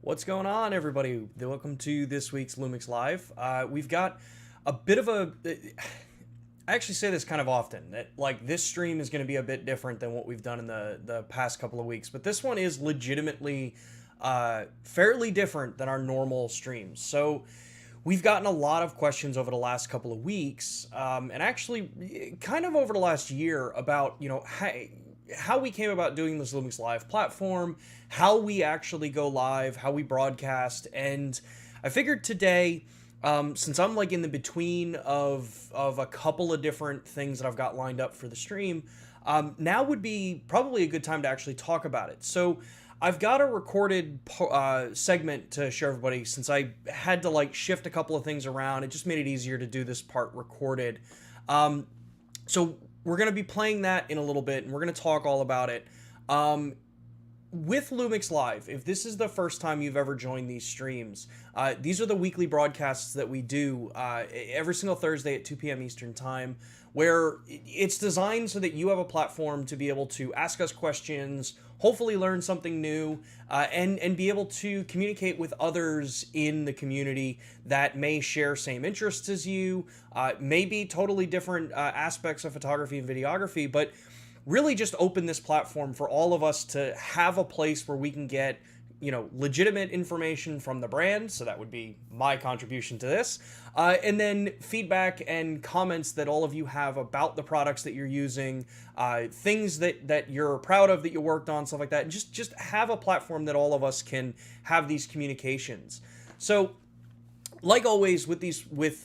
What's going on, everybody? Welcome to this week's LUMIX Live. We've got a bit of a... I actually say this kind of often, that like this stream is going to be a bit different than what we've done in the past couple of weeks, but this one is legitimately fairly different than our normal streams. So we've gotten a lot of questions over the last couple of weeks, and actually kind of over the last year about, how we came about doing this LUMIX Live platform, how we actually go live, how we broadcast, and I figured today, since I'm like in the between of a couple of different things that I've got lined up for the stream, now would be probably a good time to actually talk about it. So I've got a recorded segment to share everybody, since I had to like shift a couple of things around. It just made it easier to do this part recorded. So we're going to be playing that in a little bit, and we're going to talk all about it. With LUMIX Live, if this is the first time you've ever joined these streams, these are the weekly broadcasts that we do every single Thursday at 2 p.m. Eastern Time, where it's designed so that you have a platform to be able to ask us questions, hopefully learn something new, and be able to communicate with others in the community that may share same interests as you, may be totally different aspects of photography and videography, but really just open this platform for all of us to have a place where we can get, legitimate information from the brand. So that would be my contribution to this. And then feedback and comments that all of you have about the products that you're using, things that you're proud of that you worked on, stuff like that. Just have a platform that all of us can have these communications. So like always with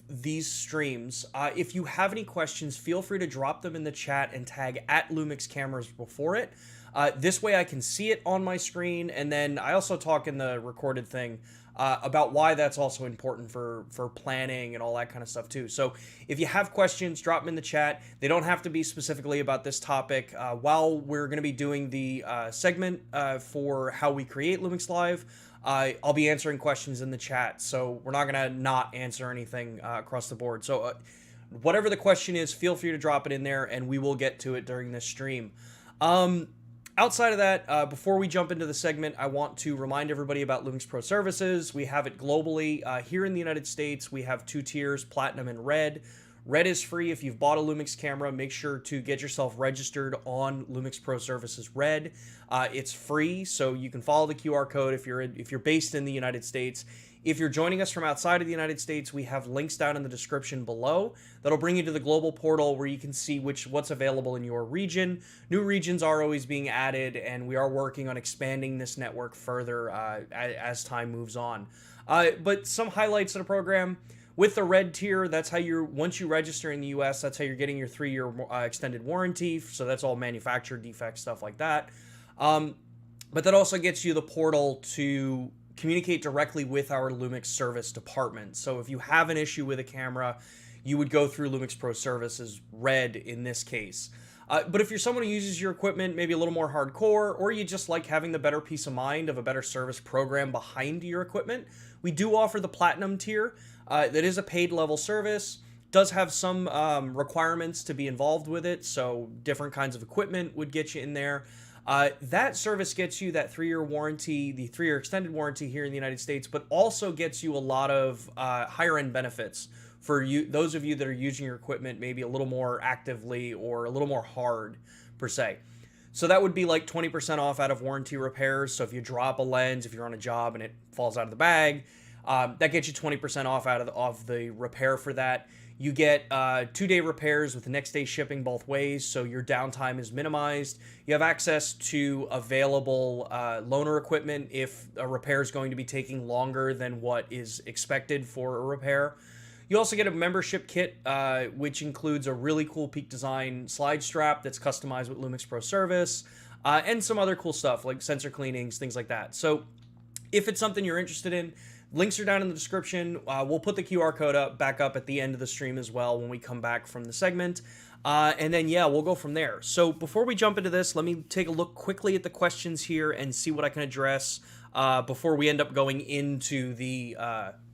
these streams, if you have any questions, feel free to drop them in the chat and tag @LUMIX Cameras before it. This way I can see it on my screen, and then I also talk in the recorded thing about why that's also important for planning and all that kind of stuff too. So if you have questions, drop them in the chat. They don't have to be specifically about this topic. While we're going to be doing the segment for how we create LUMIX Live, I'll be answering questions in the chat, so we're not going to not answer anything across the board. So whatever the question is, feel free to drop it in there, and we will get to it during this stream. Outside of that, before we jump into the segment, I want to remind everybody about LUMIX Pro Services. We have it globally. Here in the United States, we have 2 tiers, Platinum and Red. Red is free. If you've bought a LUMIX camera, make sure to get yourself registered on LUMIX Pro Services Red. It's free, so you can follow the QR code if you're based in the United States. If you're joining us from outside of the United States, we have links down in the description below that'll bring you to the global portal where you can see what's available in your region. New regions are always being added, and we are working on expanding this network further as time moves on. But some highlights of the program. With the Red tier, that's how once you register in the US, that's how you're getting your 3-year extended warranty. So that's all manufacturer defect stuff like that. But that also gets you the portal to communicate directly with our LUMIX service department. So if you have an issue with a camera, you would go through LUMIX Pro Services Red in this case. But if you're someone who uses your equipment maybe a little more hardcore, or you just like having the better peace of mind of a better service program behind your equipment, we do offer the Platinum tier. That is a paid level service, does have some requirements to be involved with it, so different kinds of equipment would get you in there. That service gets you that 3-year warranty, the 3-year extended warranty here in the United States, but also gets you a lot of higher end benefits for those of you that are using your equipment maybe a little more actively or a little more hard per se. So that would be like 20% off out of warranty repairs. So if you drop a lens, if you're on a job and it falls out of the bag, that gets you 20% off out of the repair for that. You get 2-day repairs with the next day shipping both ways, so your downtime is minimized. You have access to available loaner equipment if a repair is going to be taking longer than what is expected for a repair. You also get a membership kit, which includes a really cool Peak Design slide strap that's customized with LUMIX Pro Service, and some other cool stuff like sensor cleanings, things like that. So if it's something you're interested in, links are down in the description. We'll put the QR code back up at the end of the stream as well when we come back from the segment. And then, yeah, we'll go from there. So before we jump into this, let me take a look quickly at the questions here and see what I can address before we end up going into the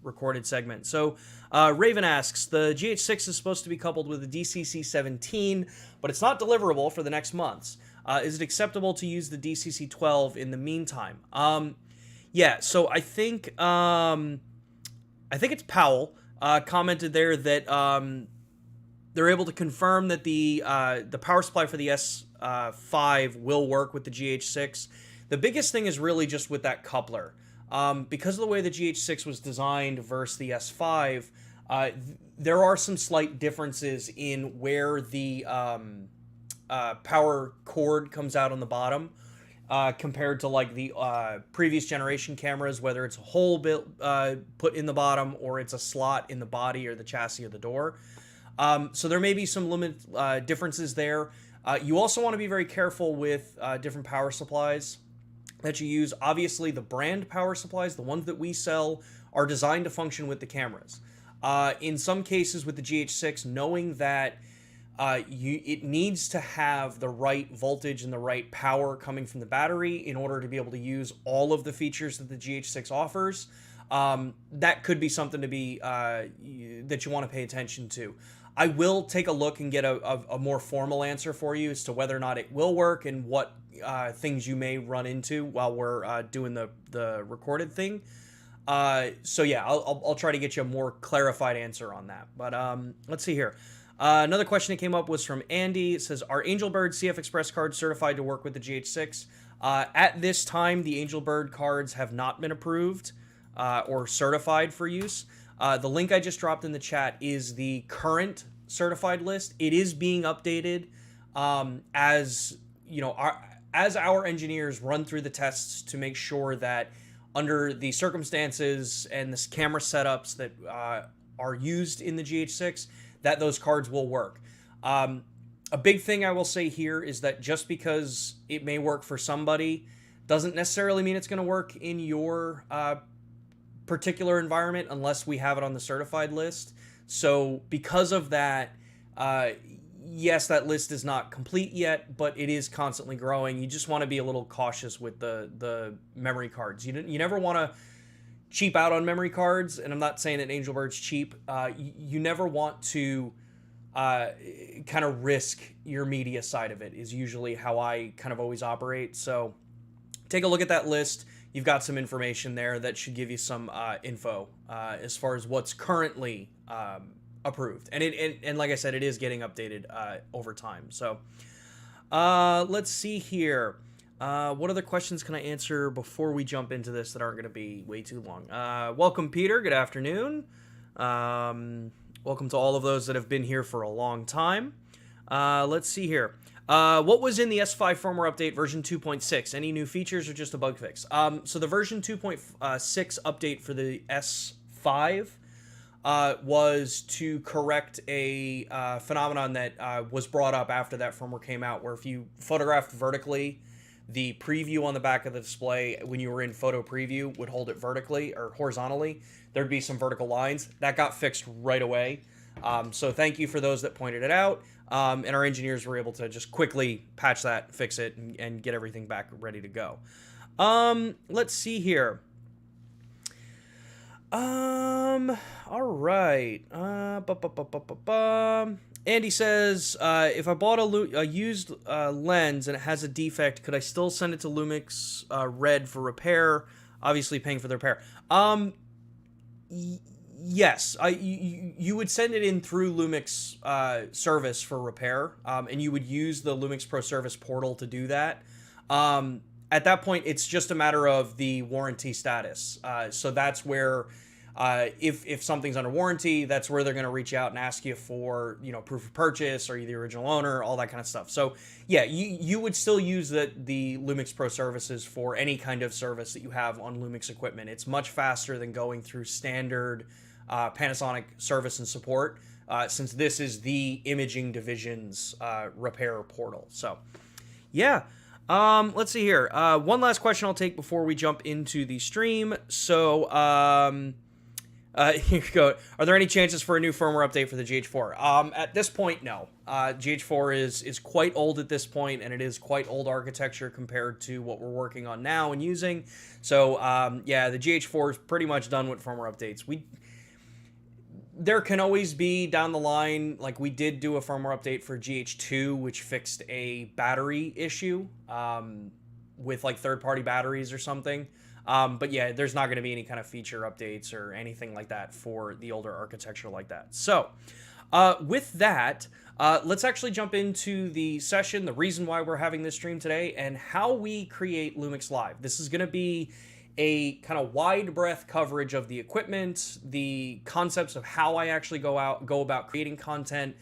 recorded segment. So Raven asks, the GH6 is supposed to be coupled with the DCC-17, but it's not deliverable for the next months. Is it acceptable to use the DCC-12 in the meantime? Yeah, so I think it's Powell commented there that they're able to confirm that the power supply for the S5 will work with the GH6. The biggest thing is really just with that coupler. Because of the way the GH6 was designed versus the S5, there are some slight differences in where the power cord comes out on the bottom. Compared to like the previous generation cameras, whether it's a hole built put in the bottom or it's a slot in the body or the chassis of the door. So there may be some differences there. You also want to be very careful with different power supplies that you use. Obviously, the brand power supplies, the ones that we sell, are designed to function with the cameras. In some cases with the GH6, knowing that it needs to have the right voltage and the right power coming from the battery in order to be able to use all of the features that the GH6 offers. That could be something to be that you want to pay attention to. I will take a look and get a more formal answer for you as to whether or not it will work and what things you may run into while we're doing the recorded thing. So yeah, I'll try to get you a more clarified answer on that. But let's see here. Another question that came up was from Andy. It says, are Angelbird CF Express cards certified to work with the GH6? At this time, the Angelbird cards have not been approved or certified for use. The link I just dropped in the chat is the current certified list. It is being updated as you know, as our engineers run through the tests to make sure that under the circumstances and the camera setups that are used in the GH6, that those cards will work. A big thing I will say here is that just because it may work for somebody doesn't necessarily mean it's going to work in your particular environment unless we have it on the certified list. So because of that, yes, that list is not complete yet, but it is constantly growing. You just want to be a little cautious with the memory cards. You never want to cheap out on memory cards, and I'm not saying that Angelbird's cheap. You never want to kind of risk your media side of it, is usually how I kind of always operate. So take a look at that list. You've got some information there that should give you some info as far as what's currently approved. And like I said, it is getting updated over time. So let's see here. What other questions can I answer before we jump into this that aren't going to be way too long? Welcome, Peter. Good afternoon. Welcome to all of those that have been here for a long time. Let's see here. What was in the S5 firmware update version 2.6? Any new features or just a bug fix? So the version 2.6 update for the S5 was to correct a phenomenon that was brought up after that firmware came out, where if you photographed vertically, the preview on the back of the display when you were in photo preview would hold it vertically or horizontally. There'd be some vertical lines. That got fixed right away. So thank you for those that pointed it out. And our engineers were able to just quickly patch that, fix it, and get everything back ready to go. Let's see here. All right. Andy says, if I bought a used lens and it has a defect, could I still send it to Lumix Red for repair? Obviously paying for the repair. Yes, you would send it in through Lumix service for repair, and you would use the Lumix Pro Service portal to do that. At that point, it's just a matter of the warranty status. So that's where, if something's under warranty, that's where they're going to reach out and ask you for, proof of purchase, are you the original owner, all that kind of stuff. So yeah, you would still use the Lumix Pro services for any kind of service that you have on Lumix equipment. It's much faster than going through standard Panasonic service and support, since this is the imaging division's repair portal. So yeah. Let's see here. One last question I'll take before we jump into the stream. So, here you go. Are there any chances for a new firmware update for the GH4? At this point, no. GH4 is quite old at this point, and it is quite old architecture compared to what we're working on now and using. So, yeah, the GH4 is pretty much done with firmware updates. There can always be down the line, like we did do a firmware update for GH2, which fixed a battery issue with like third-party batteries or something. But yeah, there's not going to be any kind of feature updates or anything like that for the older architecture like that. So with that, let's actually jump into the session, the reason why we're having this stream today, and how we create Lumix Live. This is going to be a kind of wide breadth coverage of the equipment, the concepts of how I actually go about creating content,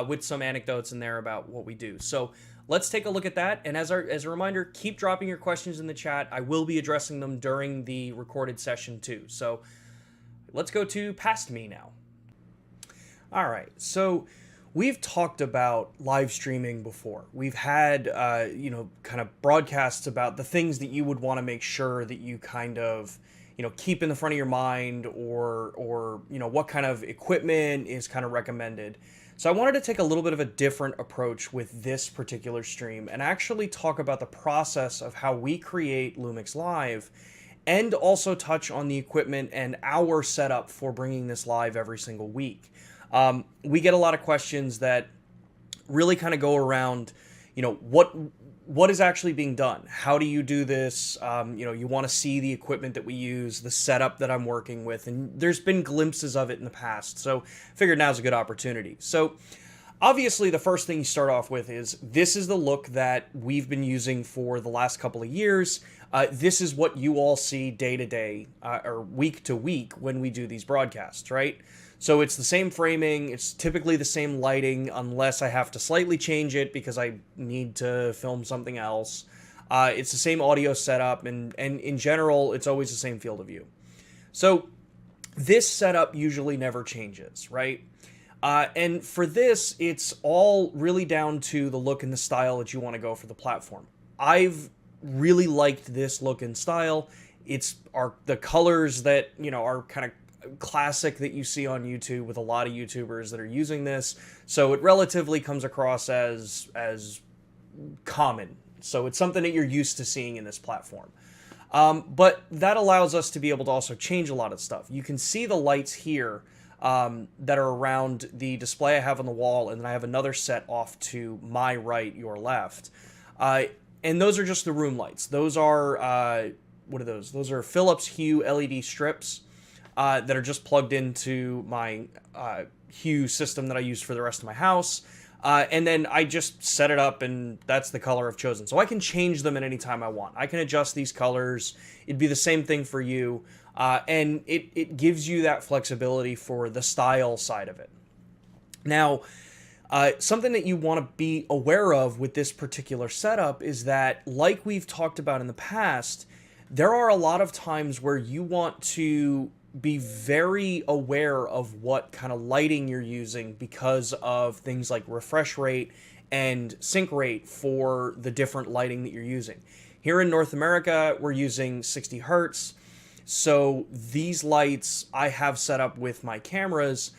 with some anecdotes in there about what we do. So let's take a look at that. And as a reminder, keep dropping your questions in the chat. I will be addressing them during the recorded session too. So let's go to Past Me now. All right, so we've talked about live streaming before. We've had, kind of broadcasts about the things that you would want to make sure that you kind of, keep in the front of your mind, or what kind of equipment is kind of recommended. So I wanted to take a little bit of a different approach with this particular stream and actually talk about the process of how we create Lumix Live, and also touch on the equipment and our setup for bringing this live every single week. We get a lot of questions that really kind of go around, what is actually being done? How do you do this? You want to see the equipment that we use, the setup that I'm working with, and there's been glimpses of it in the past. So I figured now's a good opportunity. So obviously the first thing you start off with is, this is the look that we've been using for the last couple of years. This is what you all see day to day, or week to week when we do these broadcasts, right? So it's the same framing, it's typically the same lighting, unless I have to slightly change it because I need to film something else. It's the same audio setup, and in general, it's always the same field of view. So this setup usually never changes, right? And for this, it's all really down to the look and the style that you want to go for the platform. I've really liked this look and style. It's the colors that, are kind of classic that you see on YouTube with a lot of YouTubers that are using this. So it relatively comes across as common. So it's something that you're used to seeing in this platform. But that allows us to be able to also change a lot of stuff. You can see the lights here that are around the display I have on the wall, and then I have another set off to my right, your left. And those are just the room lights. Those are, what are those? Those are Philips Hue LED strips that are just plugged into my Hue system that I use for the rest of my house. And then I just set it up, and that's the color I've chosen. So I can change them at any time I want. I can adjust these colors. It'd be the same thing for you. And it gives you that flexibility for the style side of it. Now, something that you want to be aware of with this particular setup is that, like we've talked about in the past, there are a lot of times where you want to be very aware of what kind of lighting you're using because of things like refresh rate and sync rate for the different lighting that you're using. Here in North America, we're using 60 hertz. So these lights I have set up with my cameras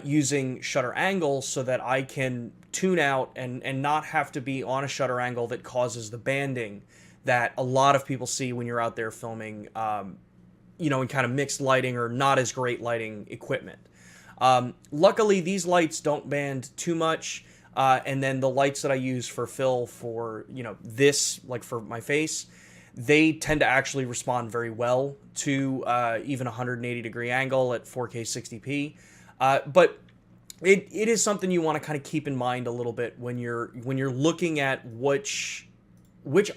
using shutter angles so that I can tune out and not have to be on a shutter angle that causes the banding that a lot of people see when you're out there filming, in kind of mixed lighting or not as great lighting equipment. Luckily, these lights don't band too much. And then the lights that I use for fill for, this, like for my face, they tend to actually respond very well to even 180 degree angle at 4K 60p. But it is something you want to kind of keep in mind a little bit when you're looking at which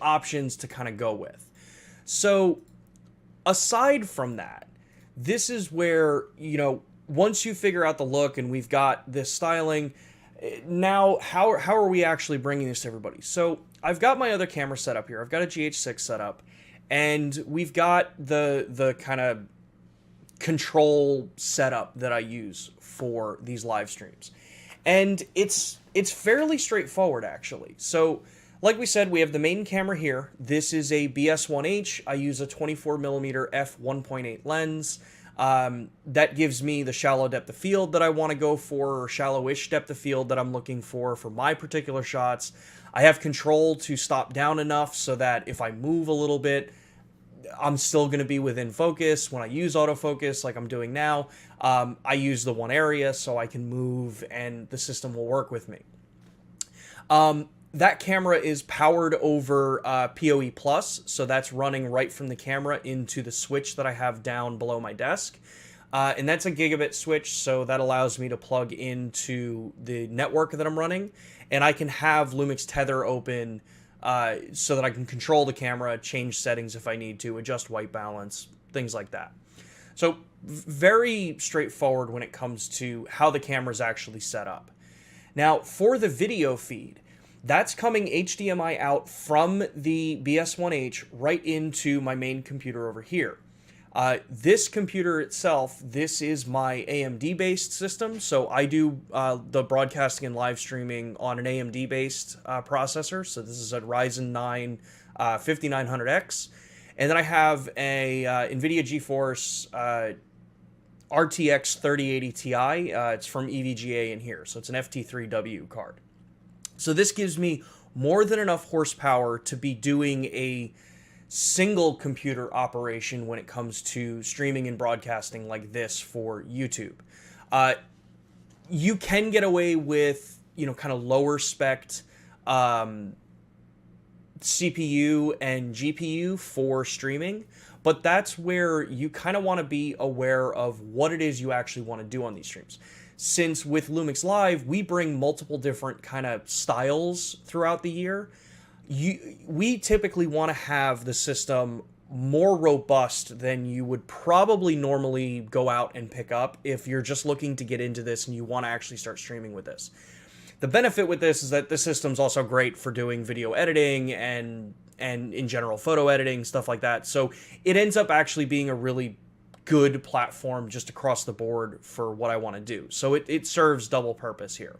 options to kind of go with. So aside from that, this is where, once you figure out the look and we've got this styling, now how are we actually bringing this to everybody? So I've got my other camera set up here. I've got a GH6 set up, and we've got the kind of control setup that I use for these live streams. And it's fairly straightforward, actually. So like we said, we have the main camera here. This is a BS1H. I use a 24mm f1.8 lens. That gives me the shallow depth of field that I want to go for, or shallowish depth of field that I'm looking for my particular shots. I have control to stop down enough so that if I move a little bit, I'm still going to be within focus. When I use autofocus, like I'm doing now, I use the one area so I can move and the system will work with me. that camera is powered over PoE Plus, so that's running right from the camera into the switch that I have down below my desk. And that's a gigabit switch, so that allows me to plug into the network that I'm running, and I can have Lumix Tether open so that I can control the camera, change settings if I need to, adjust white balance, things like that. So very straightforward when it comes to how the camera is actually set up. Now, for the video feed, that's coming HDMI out from the BS1H right into my main computer over here. This computer itself, this is my AMD-based system, so I do the broadcasting and live streaming on an AMD-based processor. So this is a Ryzen 9 5900X, and then I have a NVIDIA GeForce RTX 3080 Ti. It's from EVGA in here, so it's an FT3W card. So this gives me more than enough horsepower to be doing a single computer operation when it comes to streaming and broadcasting like this for YouTube. You can get away with, kind of lower spec CPU and GPU for streaming, but that's where you kind of want to be aware of what it is you actually want to do on these streams. Since with Lumix Live, we bring multiple different kind of styles throughout the year, we typically want to have the system more robust than you would probably normally go out and pick up if you're just looking to get into this and you want to actually start streaming with this. The benefit with this is that the system's also great for doing video editing and in general photo editing, stuff like that. So it ends up actually being a really good platform just across the board for what I want to do. So it serves double purpose here.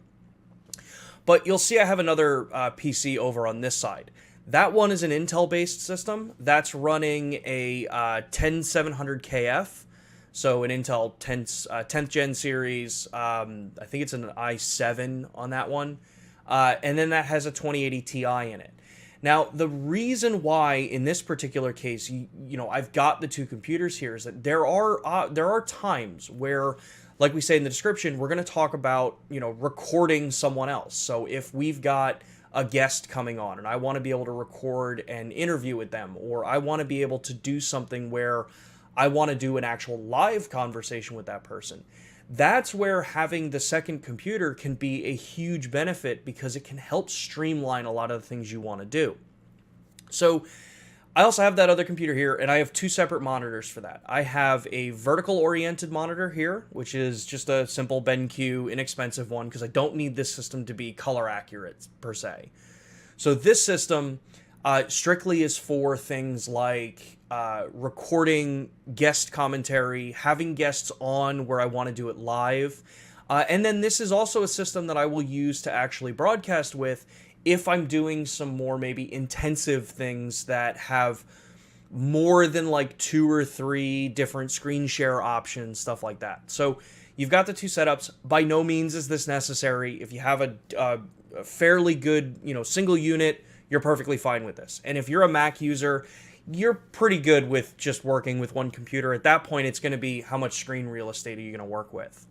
But you'll see I have another PC over on this side. That one is an Intel-based system. That's running a 10700KF, so an Intel 10th Gen series. I think it's an i7 on that one. And then that has a 2080 Ti in it. Now, the reason why in this particular case, I've got the two computers here is that there are times where, like we say in the description, we're going to talk about, recording someone else. So if we've got a guest coming on and I want to be able to record an interview with them, or I want to be able to do something where I want to do an actual live conversation with that person, that's where having the second computer can be a huge benefit because it can help streamline a lot of the things you want to do. So I also have that other computer here, and I have two separate monitors for that. I have a vertical-oriented monitor here, which is just a simple BenQ, inexpensive one, because I don't need this system to be color accurate, per se. So this system strictly is for things like recording guest commentary, having guests on where I want to do it live. And then this is also a system that I will use to actually broadcast with if I'm doing some more maybe intensive things that have more than like 2 or 3 different screen share options, stuff like that. So you've got the two setups. By no means is this necessary. If you have a fairly good, single unit, you're perfectly fine with this. And if you're a Mac user, you're pretty good with just working with one computer. At that point, it's going to be how much screen real estate are you going to work with.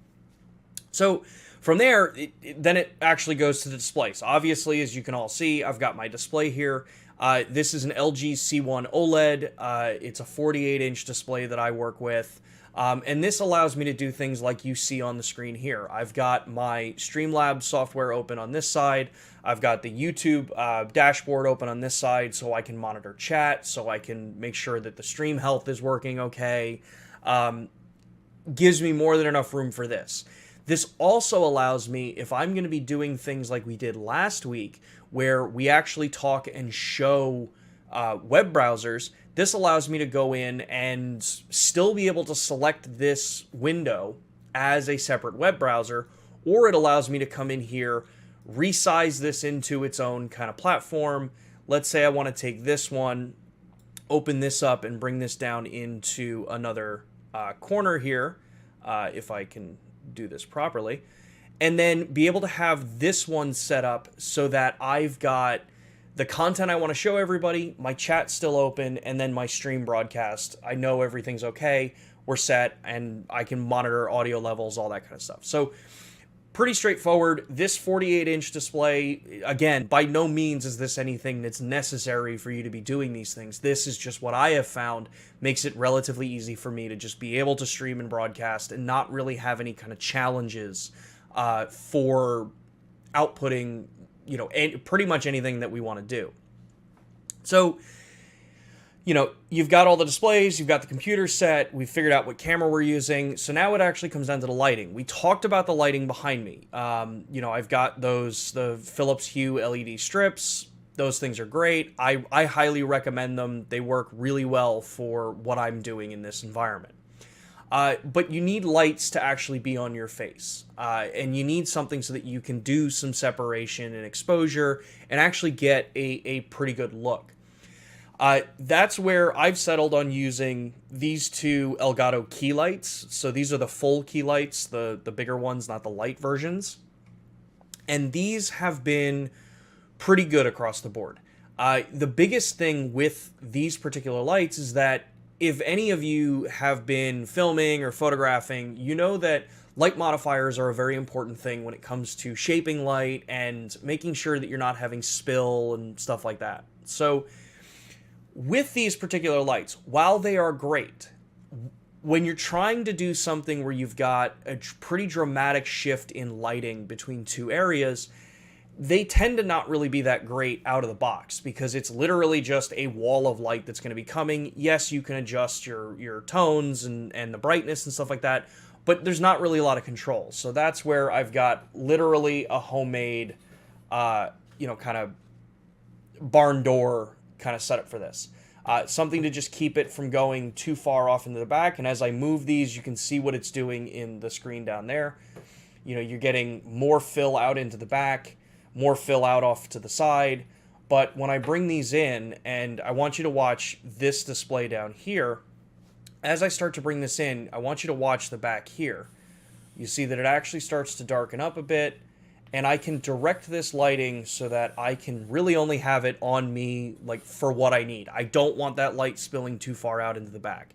So from there, then it actually goes to the display. So obviously, as you can all see, I've got my display here. This is an LG C1 OLED. It's a 48-inch display that I work with. And this allows me to do things like you see on the screen here. I've got my Streamlabs software open on this side. I've got the YouTube dashboard open on this side so I can monitor chat, so I can make sure that the stream health is working okay. Gives me more than enough room for this. This also allows me, if I'm going to be doing things like we did last week, where we actually talk and show web browsers, this allows me to go in and still be able to select this window as a separate web browser, or it allows me to come in here, resize this into its own kind of platform. Let's say I want to take this one, open this up, and bring this down into another corner here, if I can do this properly, and then be able to have this one set up so that I've got the content I want to show everybody, my chat's still open, and then my stream broadcast. I know everything's okay, we're set, and I can monitor audio levels, all that kind of stuff. So pretty straightforward. This 48-inch display, again, by no means is this anything that's necessary for you to be doing these things. This is just what I have found makes it relatively easy for me to just be able to stream and broadcast and not really have any kind of challenges for outputting, you know, pretty much anything that we want to do. So, you know, you've got all the displays, you've got the computer set, we've figured out what camera we're using, so now it actually comes down to the lighting. We talked about the lighting behind me. You know, I've got the Philips Hue LED strips. Those things are great. I highly recommend them. They work really well for what I'm doing in this environment. But you need lights to actually be on your face. And you need something so that you can do some separation and exposure and actually get a pretty good look. That's where I've settled on using these two Elgato key lights. So these are the full key lights, the bigger ones, not the light versions. And these have been pretty good across the board. The biggest thing with these particular lights is that if any of you have been filming or photographing, you know that light modifiers are a very important thing when it comes to shaping light and making sure that you're not having spill and stuff like that. So with these particular lights, while they are great, when you're trying to do something where you've got a pretty dramatic shift in lighting between two areas, they tend to not really be that great out of the box because it's literally just a wall of light that's going to be coming. Yes, you can adjust your tones and the brightness and stuff like that, but there's not really a lot of control. So that's where I've got literally a homemade, you know, kind of barn door kind of setup for this. Something to just keep it from going too far off into the back. And as I move these, you can see what it's doing in the screen down there. You know, you're getting more fill out into the back, more fill out off to the side. But when I bring these in, and I want you to watch this display down here, as I start to bring this in, I want you to watch the back here. You see that it actually starts to darken up a bit, and I can direct this lighting so that I can really only have it on me like for what I need. I don't want that light spilling too far out into the back.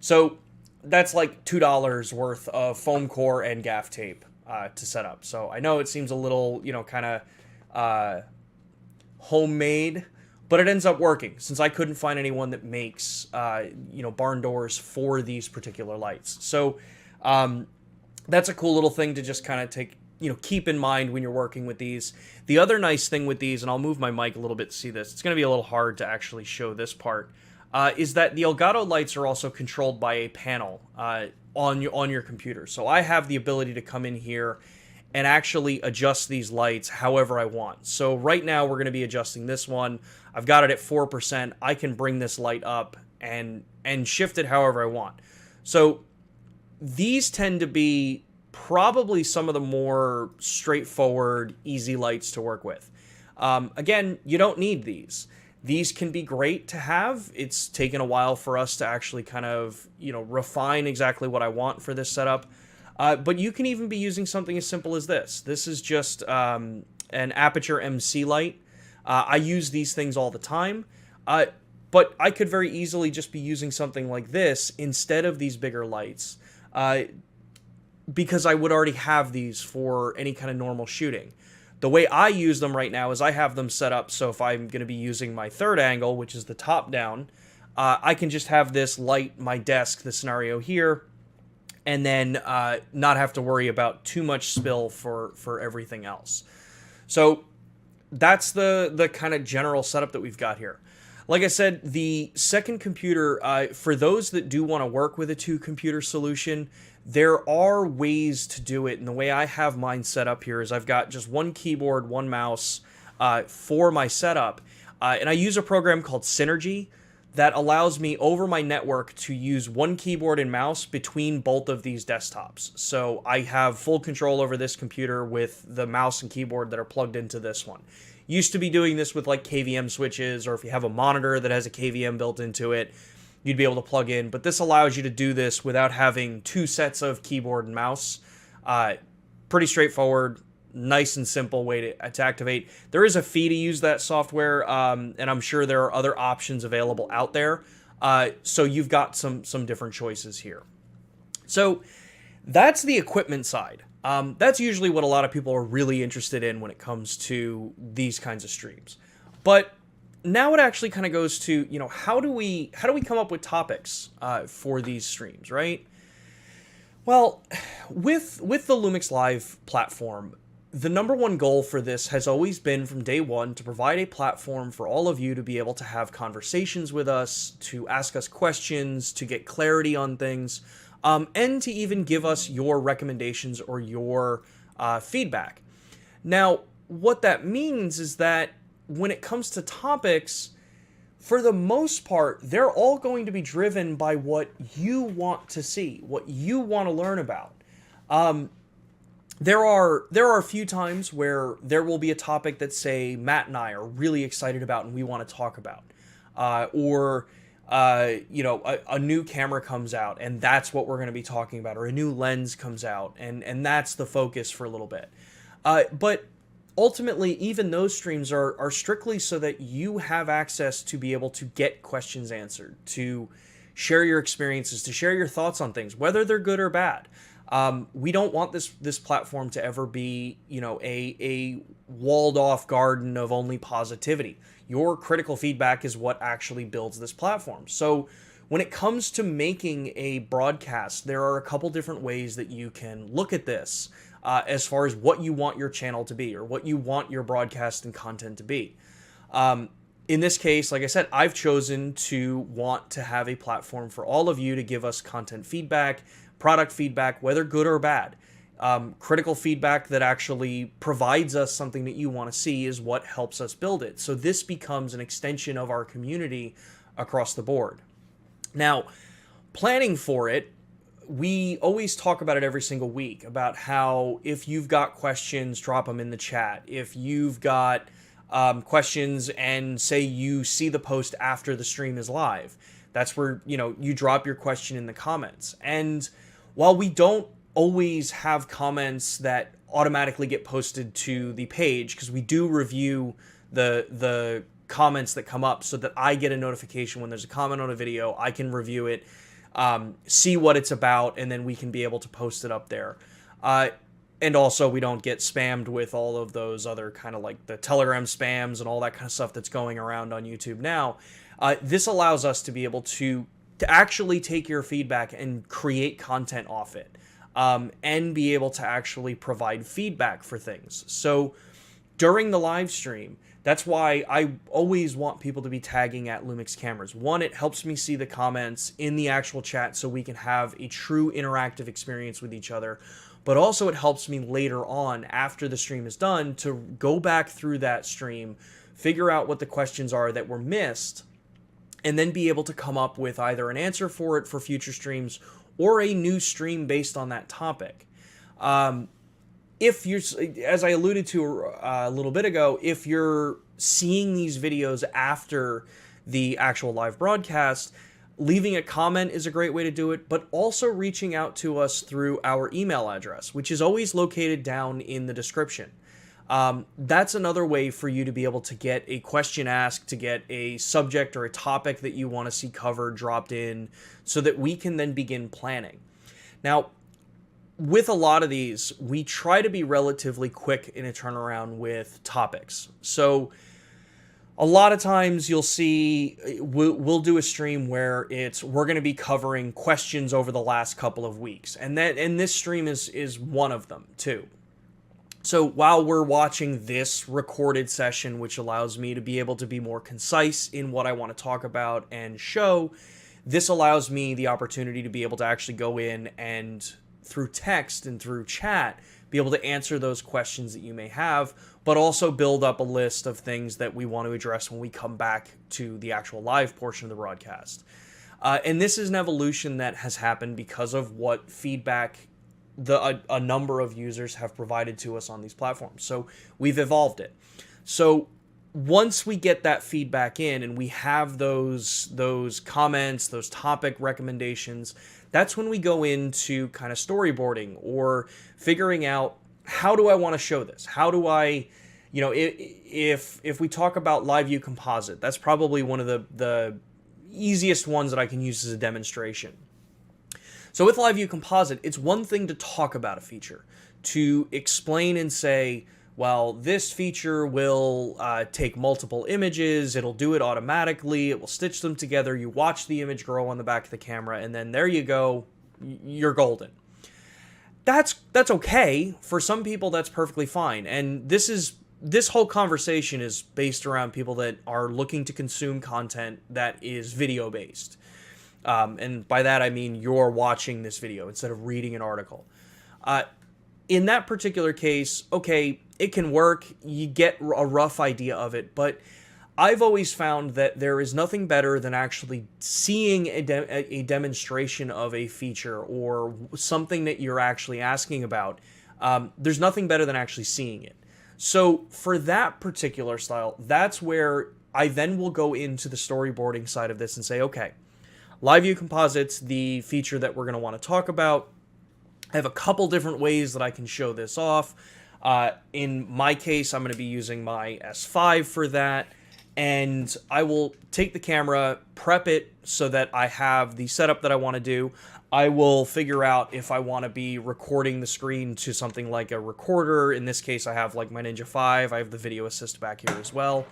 So that's like $2 worth of foam core and gaff tape to set up. So I know it seems a little, you know, kind of homemade, but it ends up working since I couldn't find anyone that makes, you know, barn doors for these particular lights. So that's a cool little thing to just kind of take, you know, keep in mind when you're working with these. The other nice thing with these, and I'll move my mic a little bit to see this, it's going to be a little hard to actually show this part, is that the Elgato lights are also controlled by a panel on your computer. So I have the ability to come in here and actually adjust these lights however I want. So right now we're going to be adjusting this one. I've got it at 4%. I can bring this light up and shift it however I want. So these tend to be probably some of the more straightforward, easy lights to work with. Again, you don't need these. These can be great to have. It's taken a while for us to actually kind of, you know, refine exactly what I want for this setup. But you can even be using something as simple as this. This is just an Aperture MC light. I use these things all the time. But I could very easily just be using something like this instead of these bigger lights. Because I would already have these for any kind of normal shooting. The way I use them right now is I have them set up so if I'm going to be using my third angle, which is the top down, I can just have this light my desk, the scenario here, and then not have to worry about too much spill for everything else. So that's the kind of general setup that we've got here. Like I said, the second computer, for those that do want to work with a two-computer solution, there are ways to do it, and the way I have mine set up here is I've got just one keyboard, one mouse for my setup, and I use a program called Synergy that allows me over my network to use one keyboard and mouse between both of these desktops. So I have full control over this computer with the mouse and keyboard that are plugged into this one. Used to be doing this with like KVM switches, or if you have a monitor that has a KVM built into it, you'd be able to plug in, but this allows you to do this without having two sets of keyboard and mouse. Pretty straightforward, nice and simple way to activate. There is a fee to use that software, and I'm sure there are other options available out there. So you've got some different choices here. So That's the equipment side. That's usually what a lot of people are really interested in when it comes to these kinds of streams. But now it actually kind of goes to, how do we come up with topics for these streams, right? Well, with the LUMIX Live platform, the number one goal for this has always been from day one to provide a platform for all of you to be able to have conversations with us, to ask us questions, to get clarity on things, and to even give us your recommendations or your feedback. Now, what that means is that when it comes to topics, for the most part, they're all going to be driven by what you want to see, what you want to learn about. There are a few times where there will be a topic that, say, Matt and I are really excited about and we want to talk about, or a new camera comes out and that's what we're going to be talking about, or a new lens comes out and that's the focus for a little bit. But ultimately, even those streams are strictly so that you have access to be able to get questions answered, to share your experiences, to share your thoughts on things, whether they're good or bad. We don't want this platform to ever be, a walled off garden of only positivity. Your critical feedback is what actually builds this platform. So when it comes to making a broadcast, there are a couple different ways that you can look at this as far as what you want your channel to be or what you want your broadcast and content to be. In this case, like I said, I've chosen to want to have a platform for all of you to give us content feedback, product feedback, whether good or bad. Critical feedback that actually provides us something that you want to see is what helps us build it. So this becomes an extension of our community across the board. Now, planning for it, we always talk about it every single week, about how if you've got questions, drop them in the chat. If you've got questions and say you see the post after the stream is live, that's where, you drop your question in the comments. And while we don't always have comments that automatically get posted to the page, because we do review the comments that come up so that I get a notification when there's a comment on a video, I can review it, see what it's about, and then we can be able to post it up there. And also we don't get spammed with all of those other kind of like the Telegram spams and all that kind of stuff that's going around on YouTube now. This allows us to be able to actually take your feedback and create content off it, and be able to actually provide feedback for things. So during the live stream, that's why I always want people to be tagging at LUMIX cameras. One, it helps me see the comments in the actual chat so we can have a true interactive experience with each other. But also it helps me later on, after the stream is done, to go back through that stream, figure out what the questions are that were missed, and then be able to come up with either an answer for it for future streams or a new stream based on that topic. If you're, as I alluded to a little bit ago, if you're seeing these videos after the actual live broadcast, leaving a comment is a great way to do it, but also reaching out to us through our email address, which is always located down in the description. That's another way for you to be able to get a question asked, to get a subject or a topic that you want to see covered dropped in, so that we can then begin planning. Now, with a lot of these, we try to be relatively quick in a turnaround with topics. So a lot of times you'll see we'll do a stream where we're going to be covering questions over the last couple of weeks, and this stream is one of them too. So while we're watching this recorded session, which allows me to be able to be more concise in what I want to talk about and show, this allows me the opportunity to be able to actually go in and through text and through chat, be able to answer those questions that you may have, but also build up a list of things that we want to address when we come back to the actual live portion of the broadcast. And this is an evolution that has happened because of what feedback a number of users have provided to us on these platforms. So we've evolved it. So once we get that feedback in and we have those comments, those topic recommendations, that's when we go into kind of storyboarding or figuring out, how do I want to show this? How do I, if we talk about live view composite, that's probably one of the easiest ones that I can use as a demonstration. So with Live View Composite, it's one thing to talk about a feature, to explain and say, well, this feature will take multiple images, it'll do it automatically, it will stitch them together, you watch the image grow on the back of the camera, and then there you go, you're golden. That's okay. For some people, that's perfectly fine. And this whole conversation is based around people that are looking to consume content that is video-based. And by that, I mean you're watching this video instead of reading an article. In that particular case, okay, it can work. You get a rough idea of it, but I've always found that there is nothing better than actually seeing a demonstration of a feature or something that you're actually asking about. There's nothing better than actually seeing it. So for that particular style, that's where I then will go into the storyboarding side of this and say, okay, Live View Composite's the feature that we're going to want to talk about. I have a couple different ways that I can show this off. In my case, I'm going to be using my S5 for that. And I will take the camera, prep it so that I have the setup that I want to do. I will figure out if I want to be recording the screen to something like a recorder. In this case, I have like my Ninja 5. I have the video assist back here as well.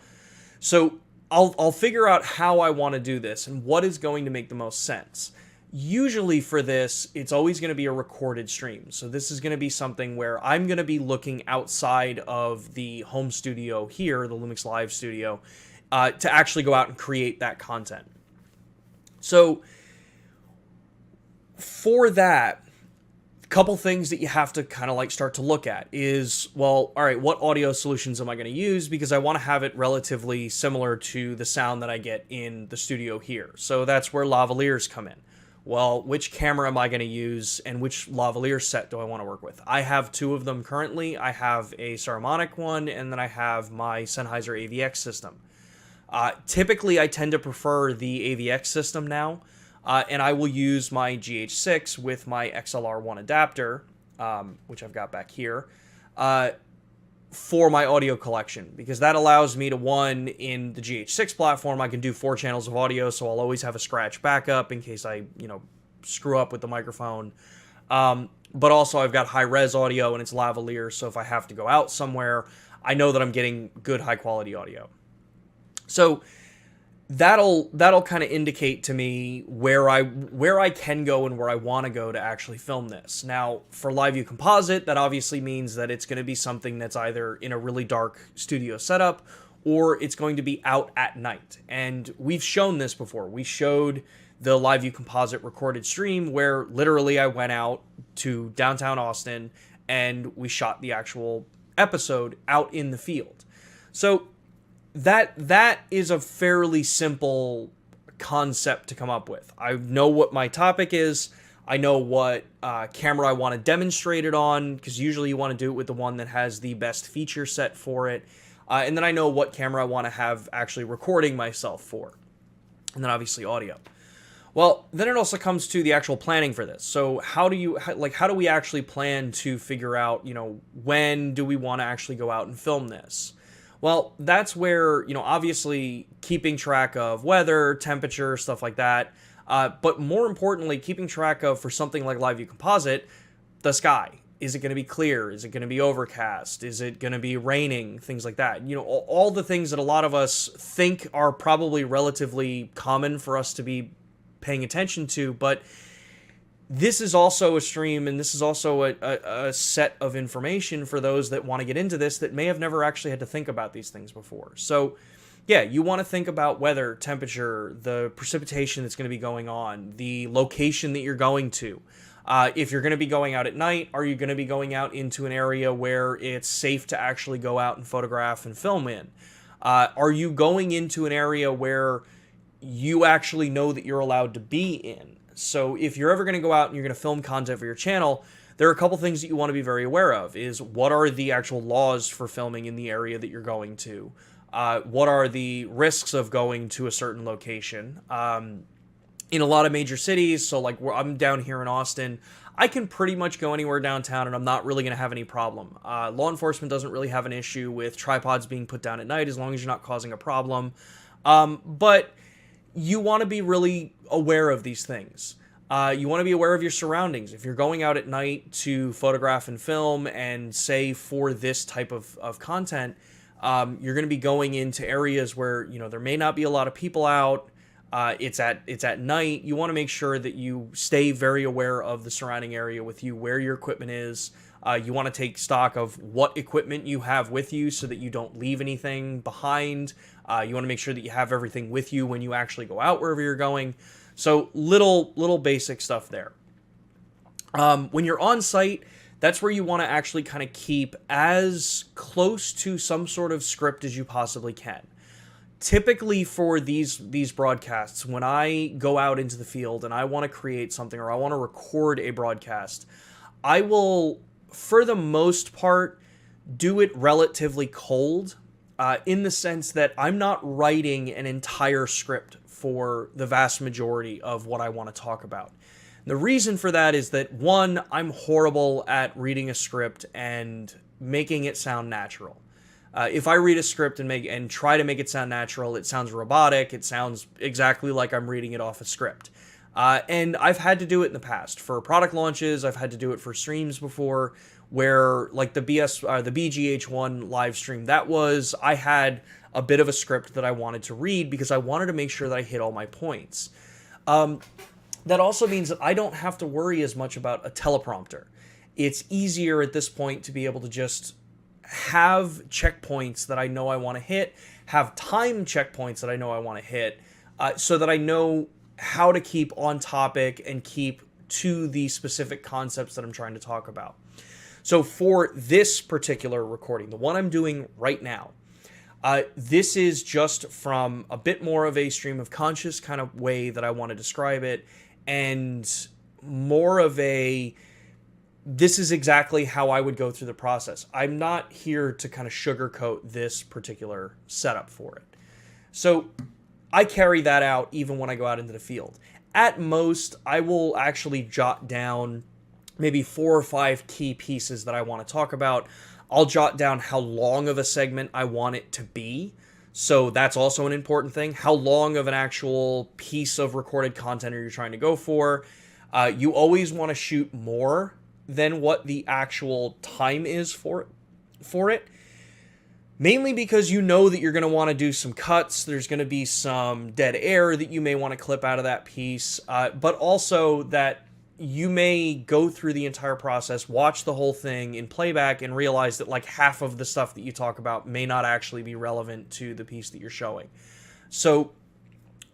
So I'll figure out how I want to do this and what is going to make the most sense. Usually for this, it's always going to be a recorded stream. So this is going to be something where I'm going to be looking outside of the home studio here, the LUMIXLIVE studio, to actually go out and create that content. So for that, a couple things that you have to kind of like start to look at is, well, all right, what audio solutions am I going to use? Because I want to have it relatively similar to the sound that I get in the studio here. So that's where lavaliers come in. Well, which camera am I going to use and which lavalier set do I want to work with? I have two of them currently. I have a Saramonic one, and then I have my Sennheiser AVX system. Typically, I tend to prefer the AVX system now, and I will use my GH6 with my XLR1 adapter, which I've got back here, for my audio collection, because that allows me to, one, in the GH6 platform, I can do 4 channels of audio, so I'll always have a scratch backup in case I, screw up with the microphone. But also I've got high-res audio, and it's lavalier, so if I have to go out somewhere, I know that I'm getting good high-quality audio. So that'll kind of indicate to me where I can go and where I want to go to actually film this. Now, for Live View Composite, that obviously means that it's going to be something that's either in a really dark studio setup or it's going to be out at night. And we've shown this before. We showed the Live View Composite recorded stream where literally I went out to downtown Austin and we shot the actual episode out in the field. So that is a fairly simple concept to come up with. I know what my topic is. I know what camera I want to demonstrate it on, because usually you want to do it with the one that has the best feature set for it. And then I know what camera I want to have actually recording myself for. And then obviously audio. Well, then it also comes to the actual planning for this. So how do we actually plan to figure out, when do we want to actually go out and film this? Well, that's where, obviously keeping track of weather, temperature, stuff like that. But more importantly, keeping track of, for something like Live View Composite, the sky. Is it going to be clear? Is it going to be overcast? Is it going to be raining? Things like that. All the things that a lot of us think are probably relatively common for us to be paying attention to, but this is also a stream, and this is also a set of information for those that want to get into this that may have never actually had to think about these things before. So, yeah, you want to think about weather, temperature, the precipitation that's going to be going on, the location that you're going to. If you're going to be going out at night, are you going to be going out into an area where it's safe to actually go out and photograph and film in? Are you going into an area where you actually know that you're allowed to be in? So if you're ever going to go out and you're going to film content for your channel, there are a couple things that you want to be very aware of. Is what are the actual laws for filming in the area that you're going to? What are the risks of going to a certain location? In a lot of major cities, so like I'm down here in Austin, I can pretty much go anywhere downtown and I'm not really going to have any problem. Law enforcement doesn't really have an issue with tripods being put down at night as long as you're not causing a problem. But you want to be really aware of these things. You want to be aware of your surroundings. If you're going out at night to photograph and film, and say for this type of content, you're going to be going into areas where, you know, there may not be a lot of people out. It's at night. You want to make sure that you stay very aware of the surrounding area with you, where your equipment is. You want to take stock of what equipment you have with you so that you don't leave anything behind. You want to make sure that you have everything with you when you actually go out wherever you're going. So little basic stuff there. When you're on site, that's where you want to actually kind of keep as close to some sort of script as you possibly can. Typically for these broadcasts, when I go out into the field and I want to create something or I want to record a broadcast, I will, for the most part, do it relatively cold, in the sense that I'm not writing an entire script for the vast majority of what I want to talk about. The reason for that is that, one, I'm horrible at reading a script and making it sound natural. If I read a script and try to make it sound natural, it sounds robotic. It sounds exactly like I'm reading it off a script. And I've had to do it in the past for product launches. I've had to do it for streams before, where like the BGH1 live stream, I had a bit of a script that I wanted to read because I wanted to make sure that I hit all my points. That also means that I don't have to worry as much about a teleprompter. It's easier at this point to be able to just have checkpoints that I know I want to hit, have time checkpoints that I know I want to hit, so that I know how to keep on topic and keep to the specific concepts that I'm trying to talk about. So for this particular recording, the one I'm doing right now, this is just from a bit more of a stream of conscious kind of way that I want to describe it, and more of a, this is exactly how I would go through the process. I'm not here to kind of sugarcoat this particular setup for it. So I carry that out even when I go out into the field. At most, I will actually jot down maybe 4 or 5 key pieces that I want to talk about. I'll jot down how long of a segment I want it to be. So that's also an important thing. How long of an actual piece of recorded content are you trying to go for? You always want to shoot more than what the actual time is for it. Mainly because you know that you're going to want to do some cuts. There's going to be some dead air that you may want to clip out of that piece. But also that you may go through the entire process, watch the whole thing in playback, and realize that like half of the stuff that you talk about may not actually be relevant to the piece that you're showing. So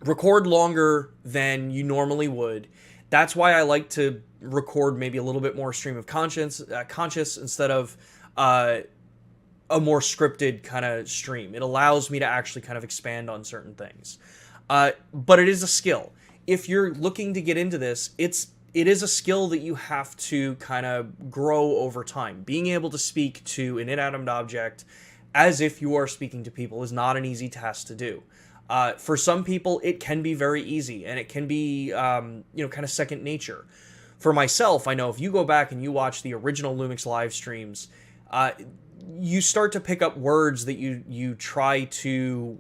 record longer than you normally would. That's why I like to record maybe a little bit more stream of conscious instead of a more scripted kind of stream. It allows me to actually kind of expand on certain things. But it is a skill. If you're looking to get into this, it is a skill that you have to kind of grow over time. Being able to speak to an inanimate object as if you are speaking to people is not an easy task to do. For some people, it can be very easy, and it can be, kind of second nature. For myself, I know if you go back and you watch the original LUMIX live streams, you start to pick up words that you try to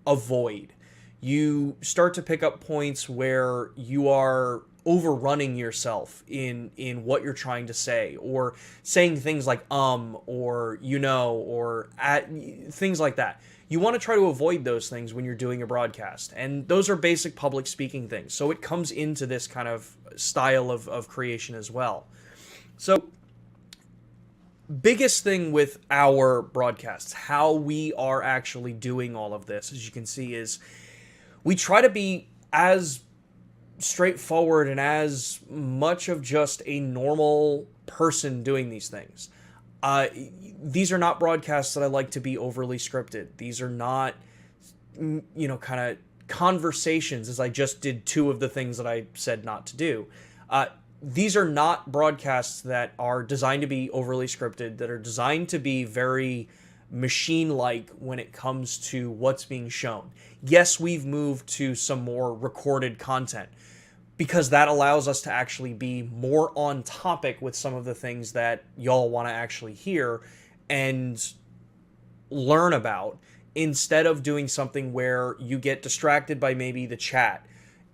avoid. You start to pick up points where you are overrunning yourself in what you're trying to say, or saying things like or or things like that. You want to try to avoid those things when you're doing a broadcast, and those are basic public speaking things, so it comes into this kind of style of creation as well. So biggest thing with our broadcasts, how we are actually doing all of this, as you can see, is we try to be as straightforward and as much of just a normal person doing these things. These are not broadcasts that I like to be overly scripted. These are not, kind of conversations, as I just did 2 of the things that I said not to do. These are not broadcasts that are designed to be overly scripted, that are designed to be very machine-like when it comes to what's being shown. Yes, we've moved to some more recorded content, because that allows us to actually be more on topic with some of the things that y'all want to actually hear and learn about, instead of doing something where you get distracted by maybe the chat,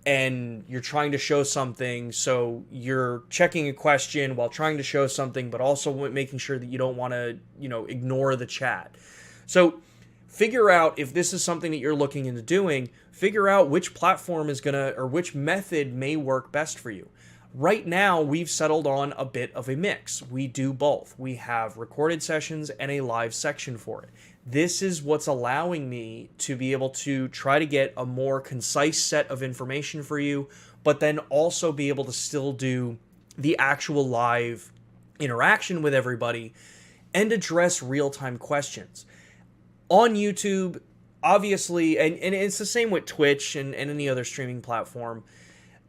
and you're trying to show something, so you're checking a question while trying to show something, but also making sure that you don't want to, ignore the chat. So figure out if this is something that you're looking into doing, figure out which platform is going to, or which method may work best for you. Right now, we've settled on a bit of a mix. We do both. We have recorded sessions and a live section for it. This is what's allowing me to be able to try to get a more concise set of information for you, but then also be able to still do the actual live interaction with everybody and address real-time questions. On YouTube, obviously, and it's the same with Twitch and any other streaming platform,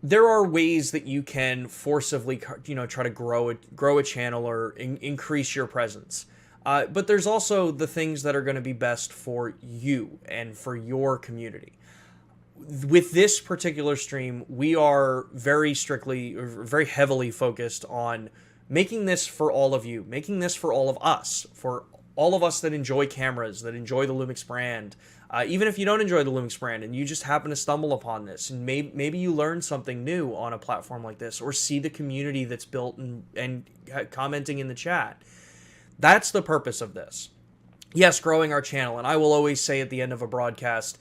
there are ways that you can forcibly, try to grow a channel or increase your presence. But there's also the things that are going to be best for you and for your community. With this particular stream, we are very heavily focused on making this for all of you, making this for all of us, for all of us that enjoy cameras, that enjoy the Lumix brand. Even if you don't enjoy the Lumix brand and you just happen to stumble upon this, and maybe you learn something new on a platform like this, or see the community that's built and commenting in the chat. That's the purpose of this. Yes, growing our channel, and I will always say at the end of a broadcast,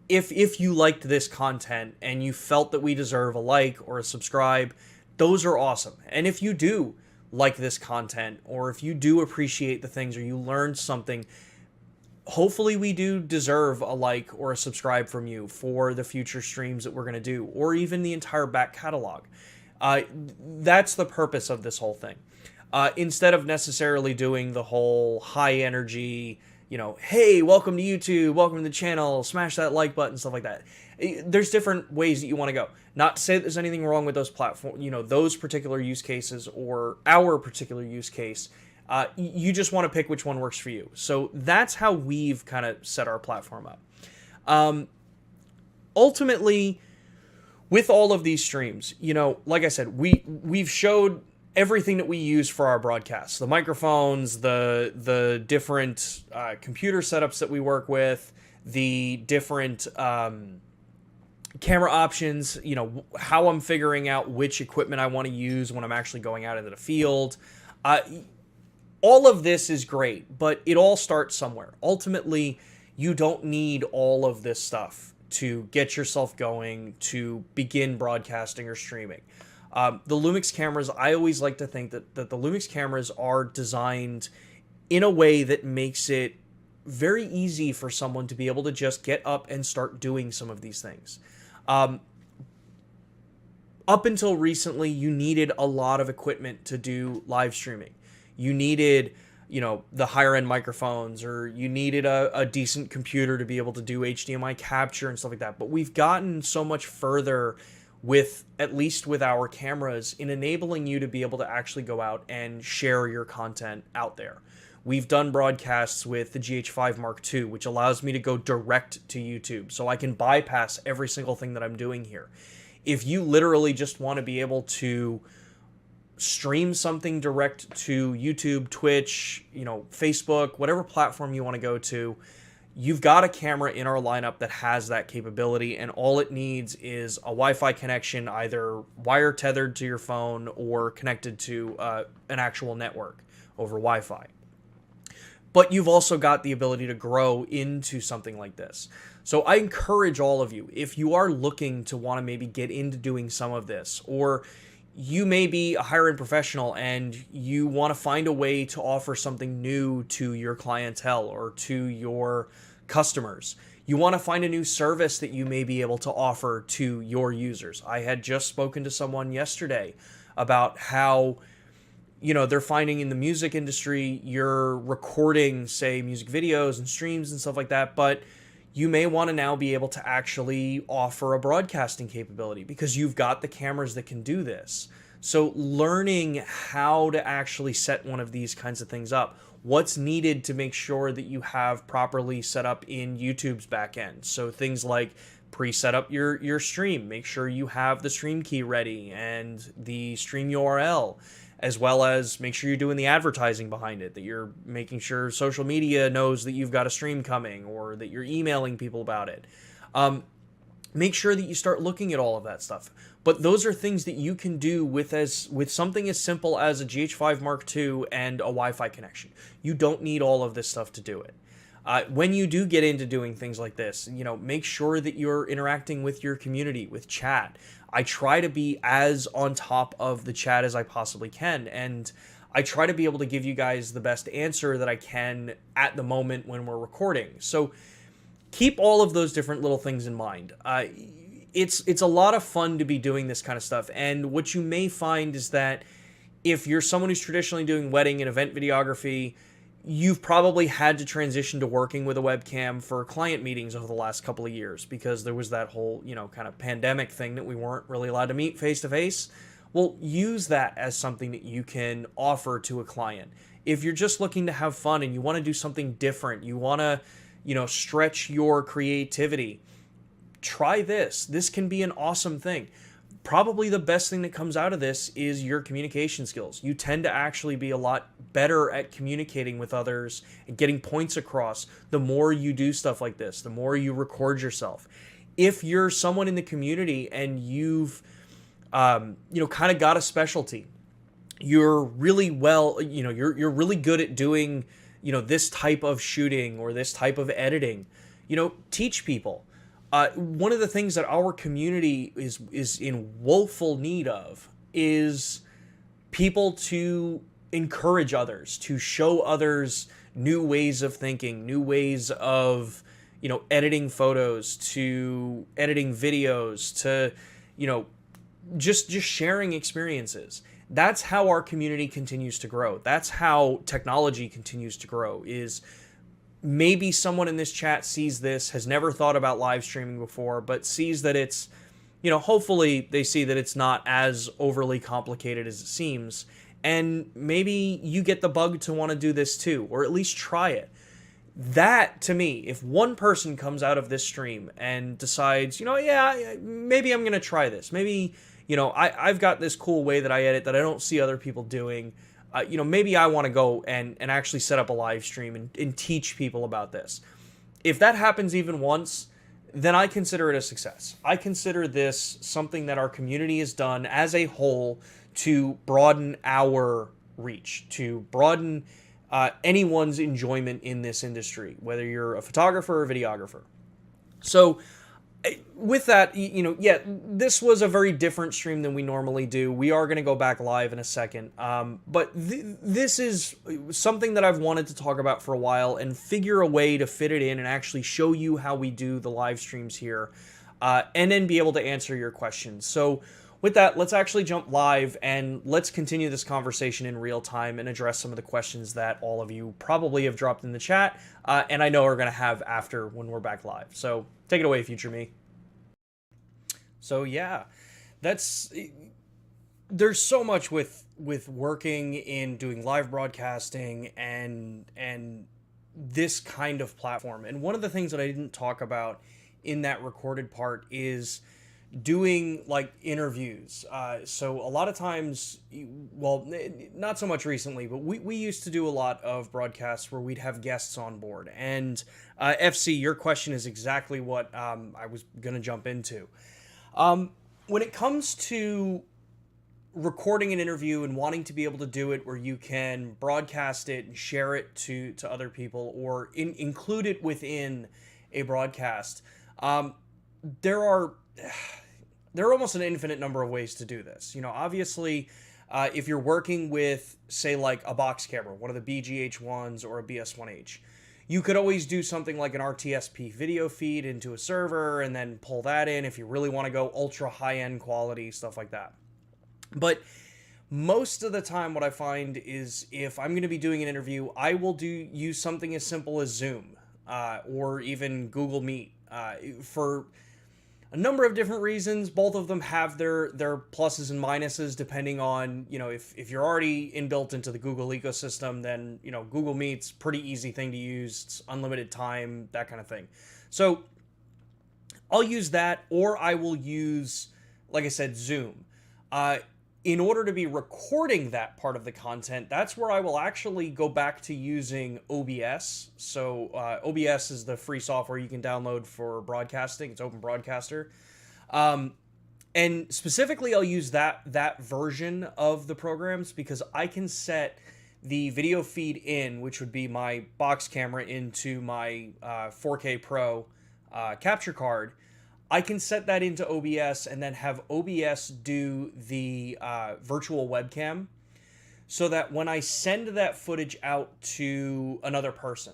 if you liked this content and you felt that we deserve a like or a subscribe, those are awesome. And if you do like this content, or if you do appreciate the things, or you learned something, hopefully we do deserve a like or a subscribe from you for the future streams that we're going to do, or even the entire back catalog. That's the purpose of this whole thing. Instead of necessarily doing the whole high energy, hey, welcome to YouTube, welcome to the channel, smash that like button, stuff like that. There's different ways that you want to go. Not to say that there's anything wrong with those platforms, those particular use cases or our particular use case. You just want to pick which one works for you. So that's how we've kind of set our platform up. Ultimately, with all of these streams, like I said, we've showed everything that we use for our broadcasts, the microphones, the different computer setups that we work with, the different camera options, how I'm figuring out which equipment I want to use when I'm actually going out into the field. All of this is great, but it all starts somewhere. Ultimately, you don't need all of this stuff to get yourself going, to begin broadcasting or streaming. The Lumix cameras, I always like to think that the Lumix cameras are designed in a way that makes it very easy for someone to be able to just get up and start doing some of these things. Up until recently, you needed a lot of equipment to do live streaming. You needed, the higher end microphones, or you needed a decent computer to be able to do HDMI capture and stuff like that. But we've gotten so much further at least with our cameras, in enabling you to be able to actually go out and share your content out there. We've done broadcasts with the GH5 Mark II, which allows me to go direct to YouTube, so I can bypass every single thing that I'm doing here. If you literally just want to be able to stream something direct to YouTube, Twitch, Facebook, whatever platform you want to go to, you've got a camera in our lineup that has that capability, and all it needs is a Wi-Fi connection, either wire tethered to your phone or connected to an actual network over Wi-Fi. But you've also got the ability to grow into something like this. So I encourage all of you, if you are looking to want to maybe get into doing some of this, or you may be a higher end professional and you want to find a way to offer something new to your clientele or to your customers. You want to find a new service that you may be able to offer to your users. I had just spoken to someone yesterday about how, they're finding in the music industry, you're recording, say, music videos and streams and stuff like that, but you may want to now be able to actually offer a broadcasting capability because you've got the cameras that can do this. So learning how to actually set one of these kinds of things up, what's needed to make sure that you have properly set up in YouTube's backend. So things like pre-set up your stream, make sure you have the stream key ready and the stream URL, as well as make sure you're doing the advertising behind it, that you're making sure social media knows that you've got a stream coming or that you're emailing people about it. make sure that you start looking at all of that stuff. But those are things that you can do with something as simple as a GH5 Mark II and a Wi-Fi connection. You don't need all of this stuff to do it. When you do get into doing things like this, make sure that you're interacting with your community, with chat. I try to be as on top of the chat as I possibly can, and I try to be able to give you guys the best answer that I can at the moment when we're recording. So keep all of those different little things in mind. It's a lot of fun to be doing this kind of stuff, and what you may find is that if you're someone who's traditionally doing wedding and event videography, you've probably had to transition to working with a webcam for client meetings over the last couple of years because there was that whole, kind of pandemic thing that we weren't really allowed to meet face to face. Well, use that as something that you can offer to a client. If you're just looking to have fun and you want to do something different, you want to, stretch your creativity, try this. This can be an awesome thing. Probably the best thing that comes out of this is your communication skills. You tend to actually be a lot better at communicating with others and getting points across the more you do stuff like this, the more you record yourself. If you're someone in the community and you've, kind of got a specialty, you're really you're really good at doing, this type of shooting or this type of editing, teach people. One of the things that our community is in woeful need of is people to encourage others, to show others new ways of thinking, new ways of, editing photos, to editing videos, to, just sharing experiences. That's how our community continues to grow. That's how technology continues to grow, is maybe someone in this chat sees this, has never thought about live streaming before, but sees that it's, hopefully they see that it's not as overly complicated as it seems. And maybe you get the bug to want to do this too, or at least try it. That, to me, if one person comes out of this stream and decides, maybe I'm going to try this. Maybe, I've got this cool way that I edit that I don't see other people doing. Maybe I want to go and actually set up a live stream and teach people about this. If that happens even once, then I consider it a success. I consider this something that our community has done as a whole to broaden our reach, to broaden anyone's enjoyment in this industry, whether you're a photographer or videographer. So with that, this was a very different stream than we normally do. We are going to go back live in a second. But this is something that I've wanted to talk about for a while and figure a way to fit it in and actually show you how we do the live streams here, and then be able to answer your questions. So with that, let's actually jump live and let's continue this conversation in real time and address some of the questions that all of you probably have dropped in the chat, and I know are going to have after when we're back live. So take it away, future me. So yeah, there's so much with working in doing live broadcasting and this kind of platform. And one of the things that I didn't talk about in that recorded part is doing like interviews. So a lot of times, well, not so much recently, but we used to do a lot of broadcasts where we'd have guests on board. And FC, your question is exactly what I was going to jump into. When it comes to recording an interview and wanting to be able to do it where you can broadcast it and share it to other people or include it within a broadcast, there are almost an infinite number of ways to do this. Obviously, if you're working with, say, like a box camera, one of the BGH1s or a BS1H, you could always do something like an RTSP video feed into a server and then pull that in if you really want to go ultra high-end quality, stuff like that. But most of the time what I find is if I'm going to be doing an interview, I will use something as simple as Zoom or even Google Meet for a number of different reasons. Both of them have their pluses and minuses depending on, if you're already inbuilt into the Google ecosystem, then, Google Meet's pretty easy thing to use. It's unlimited time, that kind of thing. So I'll use that, or I will use, like I said, Zoom. in order to be recording that part of the content, that's where I will actually go back to using OBS. So OBS is the free software you can download for broadcasting. It's Open Broadcaster. And specifically, I'll use that version of the programs because I can set the video feed in, which would be my box camera, into my 4K Pro capture card. I can set that into OBS and then have OBS do the virtual webcam so that when I send that footage out to another person,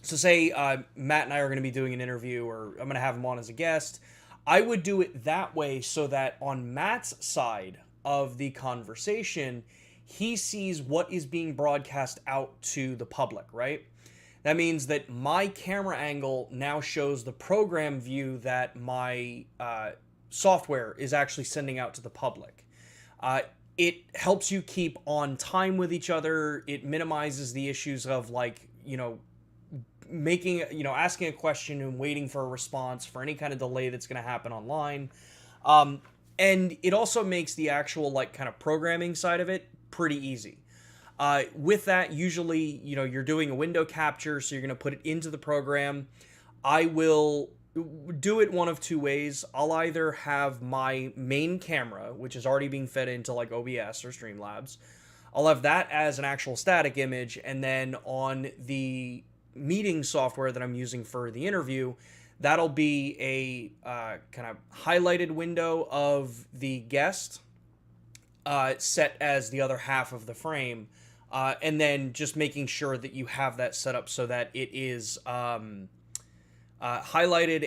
so say Matt and I are going to be doing an interview, or I'm going to have him on as a guest, I would do it that way so that on Matt's side of the conversation, he sees what is being broadcast out to the public, right? That means that my camera angle now shows the program view that my software is actually sending out to the public. It helps you keep on time with each other. It minimizes the issues of, like, asking a question and waiting for a response, for any kind of delay that's going to happen online. And it also makes the actual, like, kind of programming side of it pretty easy. With that, usually, you're doing a window capture, so you're going to put it into the program. I will do it one of two ways. I'll either have my main camera, which is already being fed into like OBS or Streamlabs. I'll have that as an actual static image, and then on the meeting software that I'm using for the interview, that'll be a kind of highlighted window of the guest set as the other half of the frame. And then just making sure that you have that set up so that it is highlighted,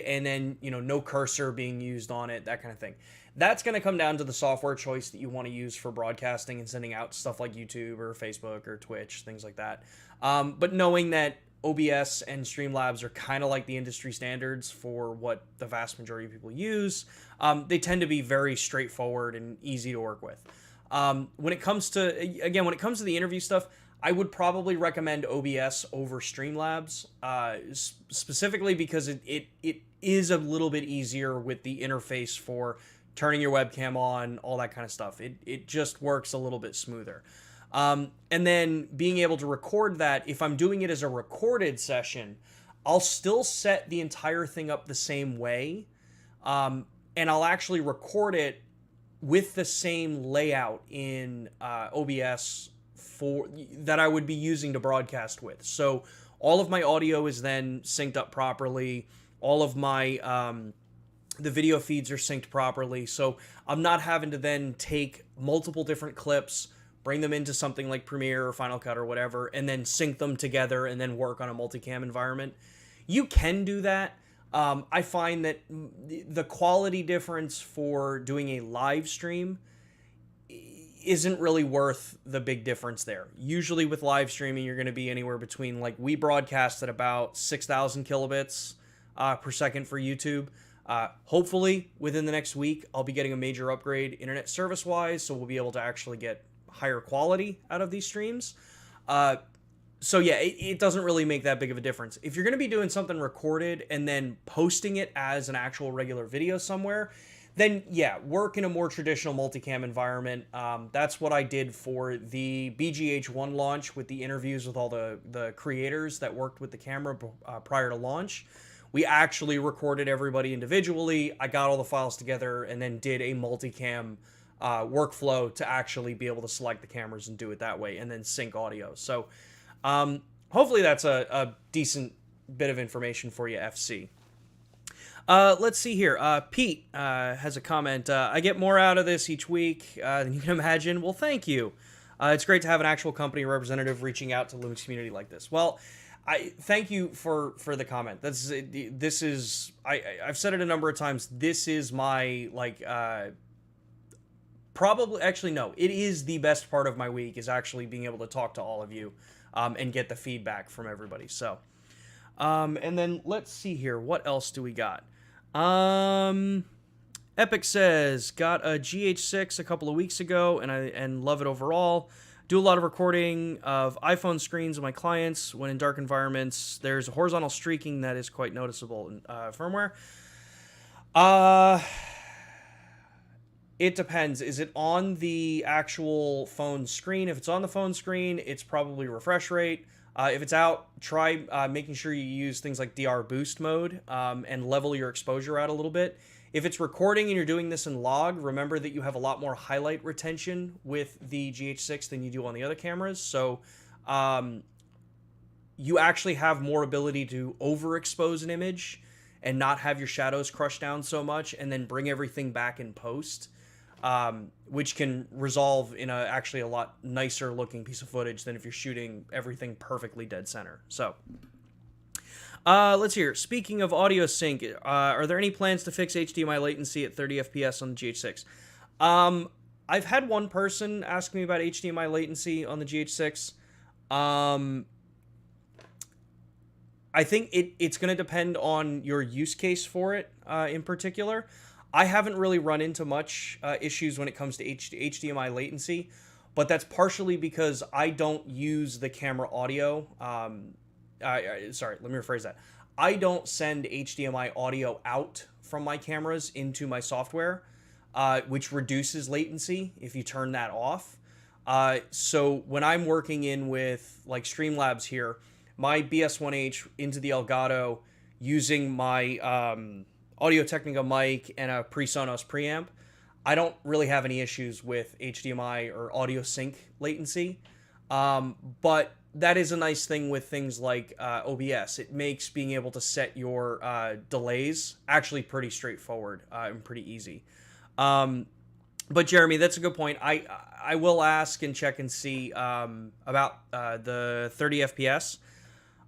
and then, no cursor being used on it, that kind of thing. That's going to come down to the software choice that you want to use for broadcasting and sending out stuff like YouTube or Facebook or Twitch, things like that. But knowing that OBS and Streamlabs are kind of like the industry standards for what the vast majority of people use, they tend to be very straightforward and easy to work with. When it comes to the interview stuff, I would probably recommend OBS over Streamlabs, specifically because it is a little bit easier with the interface for turning your webcam on, all that kind of stuff. It just works a little bit smoother. And then being able to record that, if I'm doing it as a recorded session, I'll still set the entire thing up the same way, and I'll actually record it with the same layout in OBS that I would be using to broadcast with. So all of my audio is then synced up properly. All of my the video feeds are synced properly. So I'm not having to then take multiple different clips, bring them into something like Premiere or Final Cut or whatever, and then sync them together and then work on a multicam environment. You can do that. I find that the quality difference for doing a live stream isn't really worth the big difference there. Usually with live streaming, you're going to be anywhere between, like, we broadcast at about 6,000 kilobits per second for YouTube. Hopefully within the next week, I'll be getting a major upgrade internet service wise, so we'll be able to actually get higher quality out of these streams. So yeah, it doesn't really make that big of a difference. If you're going to be doing something recorded and then posting it as an actual regular video somewhere, then yeah, work in a more traditional multicam environment. That's what I did for the BGH1 launch with the interviews with all the creators that worked with the camera prior to launch. We actually recorded everybody individually. I got all the files together and then did a multicam workflow to actually be able to select the cameras and do it that way and then sync audio. So hopefully that's a decent bit of information for you, FC. Let's see here. Pete has a comment. I get more out of this each week than you can imagine. Well, thank you. It's great to have an actual company representative reaching out to the Lumix community like this. Well, I thank you for the comment. I've said it a number of times. This is my, like, probably, actually, no, it is the best part of my week, is actually being able to talk to all of you and get the feedback from everybody. So, and then let's see here. What else do we got? Epic says, got a GH6 a couple of weeks ago and love it overall. Do a lot of recording of iPhone screens of my clients when in dark environments. There's a horizontal streaking that is quite noticeable in firmware. It depends. Is it on the actual phone screen? If it's on the phone screen, it's probably refresh rate. If it's out, try making sure you use things like DR boost mode and level your exposure out a little bit. If it's recording and you're doing this in log, remember that you have a lot more highlight retention with the GH6 than you do on the other cameras. So you actually have more ability to overexpose an image and not have your shadows crush down so much, and then bring everything back in post, which can resolve in actually a lot nicer looking piece of footage than if you're shooting everything perfectly dead center. So let's hear. Speaking of audio sync, are there any plans to fix HDMI latency at 30 FPS on the GH6? I've had one person ask me about HDMI latency on the GH6. I think it's going to depend on your use case for it in particular. I haven't really run into much issues when it comes to HDMI latency, but that's partially because I don't use the camera audio. Sorry, let me rephrase that. I don't send HDMI audio out from my cameras into my software, which reduces latency if you turn that off. So when I'm working in with like Streamlabs here, my BS1H into the Elgato using my Audio-Technica mic and a PreSonus preamp, I don't really have any issues with HDMI or audio sync latency. But that is a nice thing with things like OBS. It makes being able to set your delays actually pretty straightforward and pretty easy. But Jeremy, that's a good point. I will ask and check and see about the 30 FPS.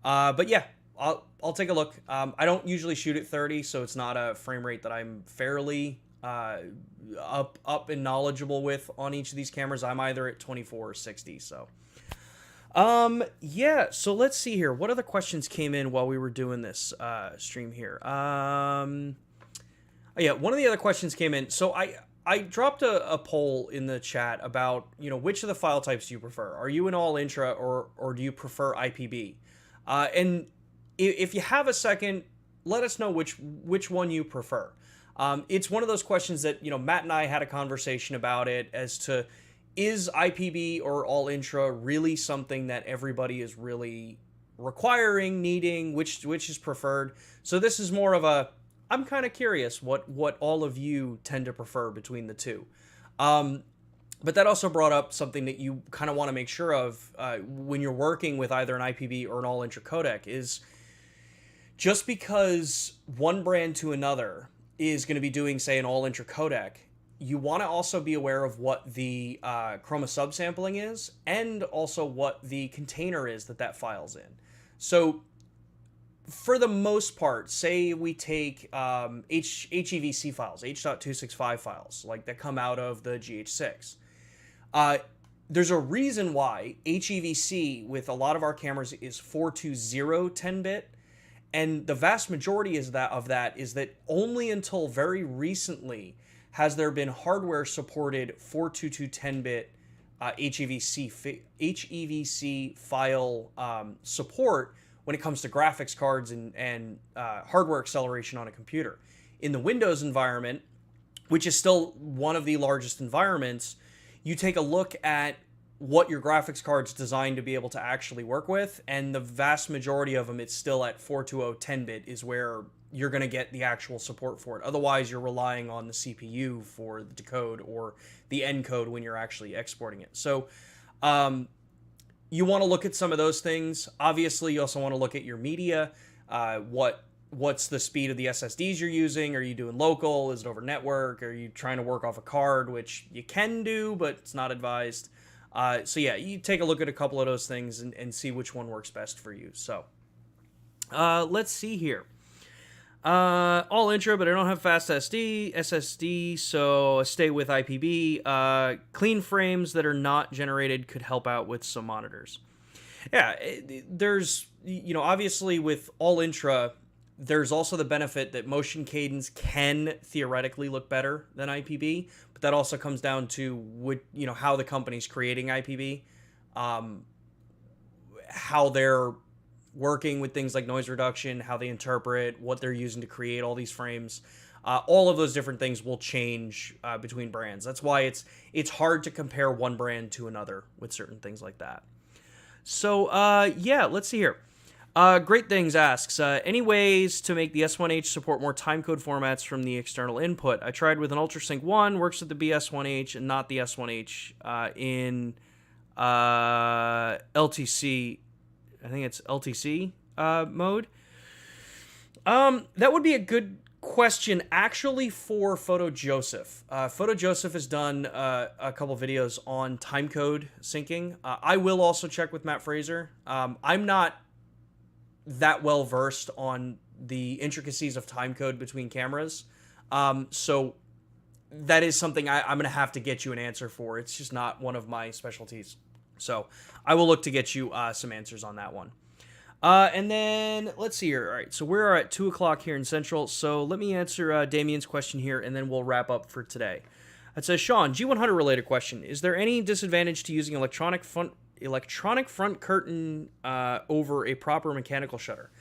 But yeah, I'll take a look. I don't usually shoot at 30, so it's not a frame rate that I'm fairly up and knowledgeable with on each of these cameras. I'm either at 24 or 60. So, yeah. So let's see here. What other questions came in while we were doing this stream here? Yeah, one of the other questions came in. So I dropped a poll in the chat about, which of the file types do you prefer? Are you an all intra or do you prefer IPB? And if you have a second, let us know which one you prefer. It's one of those questions that, Matt and I had a conversation about it as to, is IPB or all intra really something that everybody is really requiring, needing, which is preferred? So this is more of I'm kind of curious what all of you tend to prefer between the two. But that also brought up something that you kind of want to make sure of when you're working with either an IPB or an all-intra codec is just because one brand to another is going to be doing, say, an all-intra codec, you want to also be aware of what the chroma subsampling is and also what the container is that file's in. So for the most part, say we take HEVC files, H.265 files, like that come out of the GH6. There's a reason why HEVC with a lot of our cameras is 420 10-bit, and the vast majority of that is that only until very recently has there been hardware supported 422 10-bit HEVC file support when it comes to graphics cards and hardware acceleration on a computer. In the Windows environment, which is still one of the largest environments, you take a look at what your graphics card's designed to be able to actually work with, and the vast majority of them, it's still at 420 10-bit is where you're going to get the actual support for it. Otherwise, you're relying on the CPU for the decode or the encode when you're actually exporting it. So you want to look at some of those things. Obviously, you also want to look at your media. What's the speed of the SSDs you're using? Are you doing local? Is it over network? Are you trying to work off a card, which you can do, but it's not advised? So yeah, you take a look at a couple of those things and see which one works best for you. So let's see here. All intra, but I don't have fast SSD, so I stay with IPB. Clean frames that are not generated could help out with some monitors. Yeah, there's, obviously with all intra, there's also the benefit that motion cadence can theoretically look better than IPB, but that also comes down to how the company's creating IPB, how they're working with things like noise reduction, how they interpret, what they're using to create all these frames. All of those different things will change between brands. That's why it's hard to compare one brand to another with certain things like that. So, yeah, let's see here. Great Things asks, any ways to make the S1H support more timecode formats from the external input? I tried with an UltraSync 1, works with the BS1H and not the S1H in LTC. I think it's LTC mode. That would be a good question, actually, for Photo Joseph. Photo Joseph has done a couple videos on timecode syncing. I will also check with Matt Fraser. I'm not that well versed on the intricacies of timecode between cameras. So that is something I'm going to have to get you an answer for. It's just not one of my specialties. So I will look to get you some answers on that one. And then let's see here. All right, so we're at 2 o'clock here in Central. So let me answer Damien's question here, and then we'll wrap up for today. It says, Sean, G100 related question. Is there any disadvantage to using electronic front curtain over a proper mechanical shutter?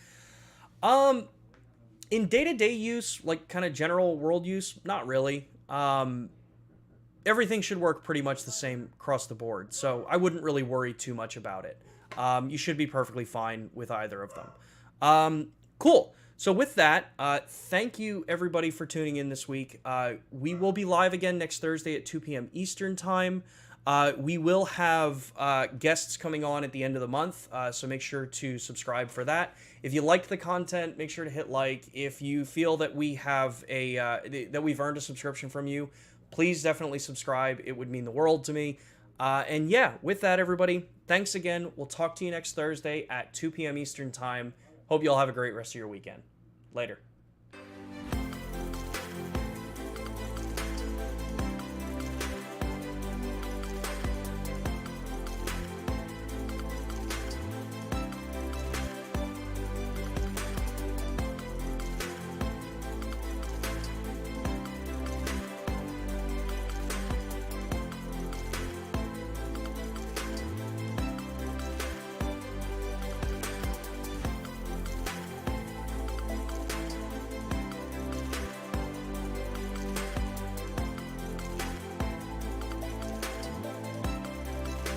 In day-to-day use, like kind of general world use, not really. Everything should work pretty much the same across the board, so I wouldn't really worry too much about it. You should be perfectly fine with either of them. Cool. So with that, thank you everybody for tuning in this week. We will be live again next Thursday at 2 p.m. Eastern Time. We will have guests coming on at the end of the month, so make sure to subscribe for that. If you liked the content, make sure to hit like. If you feel that we have that we've earned a subscription from you, please definitely subscribe. It would mean the world to me. And yeah, with that, everybody, thanks again. We'll talk to you next Thursday at 2 p.m. Eastern Time. Hope you all have a great rest of your weekend. Later.